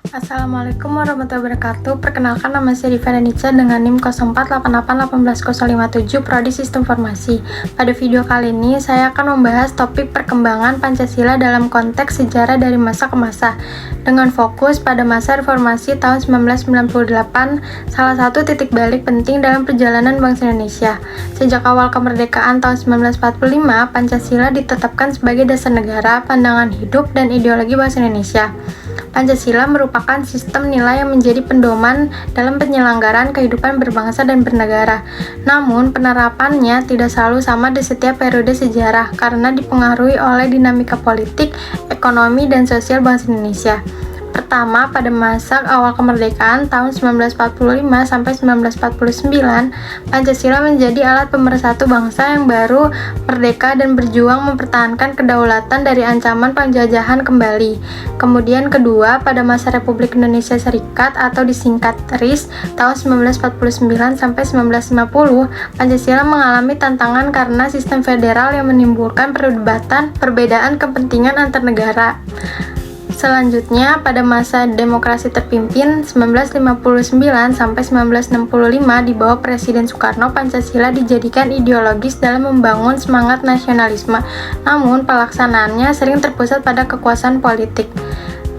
Assalamualaikum warahmatullahi wabarakatuh. Perkenalkan, nama saya Diva Danica dengan NIM 04888157 Prodi Sistem Informasi. Pada video kali ini, saya akan membahas topik perkembangan Pancasila dalam konteks sejarah dari masa ke masa, dengan fokus pada masa reformasi tahun 1998, salah satu titik balik penting dalam perjalanan bangsa Indonesia. Sejak awal kemerdekaan tahun 1945, Pancasila ditetapkan sebagai dasar negara, pandangan hidup, dan ideologi bangsa Indonesia. Pancasila merupakan sistem nilai yang menjadi pedoman dalam penyelenggaraan kehidupan berbangsa dan bernegara. Namun, penerapannya tidak selalu sama di setiap periode sejarah karena dipengaruhi oleh dinamika politik, ekonomi, dan sosial bangsa Indonesia. Pertama, pada masa awal kemerdekaan tahun 1945 sampai 1949, Pancasila menjadi alat pemersatu bangsa yang baru merdeka dan berjuang mempertahankan kedaulatan dari ancaman penjajahan kembali. Kemudian kedua, pada masa Republik Indonesia Serikat atau disingkat RIS tahun 1949 sampai 1950, Pancasila mengalami tantangan karena sistem federal yang menimbulkan perbedaan kepentingan antar negara. Selanjutnya, pada masa demokrasi terpimpin 1959 sampai 1965 di bawah Presiden Soekarno, Pancasila dijadikan ideologis dalam membangun semangat nasionalisme. Namun, pelaksanaannya sering terpusat pada kekuasaan politik.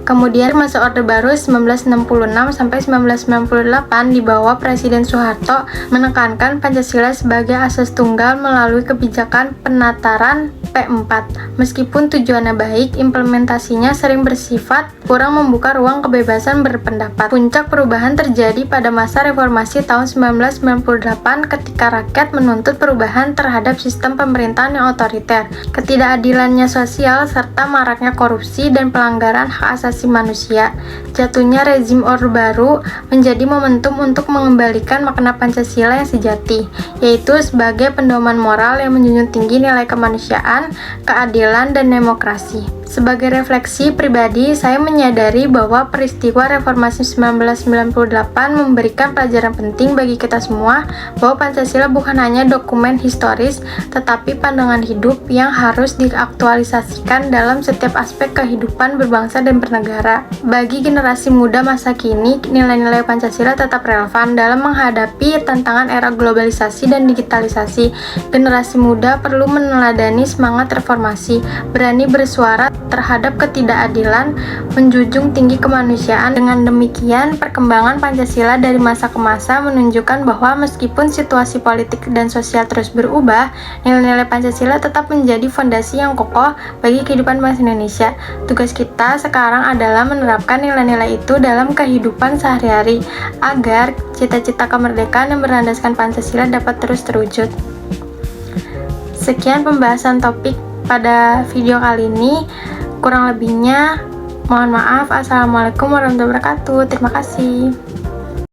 Kemudian masa Orde Baru 1966 sampai 1998 di bawah Presiden Soeharto menekankan Pancasila sebagai asas tunggal melalui kebijakan penataran P4. Meskipun tujuannya baik, implementasinya sering bersifat kurang membuka ruang kebebasan berpendapat. Puncak perubahan terjadi pada masa reformasi tahun 1998 ketika rakyat menuntut perubahan terhadap sistem pemerintahan yang otoriter, ketidakadilannya sosial, serta maraknya korupsi dan pelanggaran hak asasi manusia. Jatuhnya rezim Orde Baru menjadi momentum untuk mengembalikan makna Pancasila yang sejati, yaitu sebagai pedoman moral yang menjunjung tinggi nilai kemanusiaan, keadilan, dan demokrasi. Sebagai refleksi pribadi, saya menyadari bahwa peristiwa reformasi 1998 memberikan pelajaran penting bagi kita semua bahwa Pancasila bukan hanya dokumen historis, tetapi pandangan hidup yang harus diaktualisasikan dalam setiap aspek kehidupan berbangsa dan bernegara. Bagi generasi muda masa kini, nilai-nilai Pancasila tetap relevan dalam menghadapi tantangan era globalisasi dan digitalisasi. Generasi muda perlu meneladani semangat reformasi, berani bersuara terhadap ketidakadilan, menjunjung tinggi kemanusiaan. Dengan demikian, perkembangan Pancasila dari masa ke masa menunjukkan bahwa meskipun situasi politik dan sosial terus berubah, nilai-nilai Pancasila tetap menjadi fondasi yang kokoh bagi kehidupan bangsa Indonesia. Tugas kita sekarang adalah menerapkan nilai-nilai itu dalam kehidupan sehari-hari agar cita-cita kemerdekaan yang berlandaskan Pancasila dapat terus terwujud. Sekian pembahasan topik pada video kali ini. Kurang lebihnya, mohon maaf. Assalamualaikum warahmatullahi wabarakatuh. Terima kasih.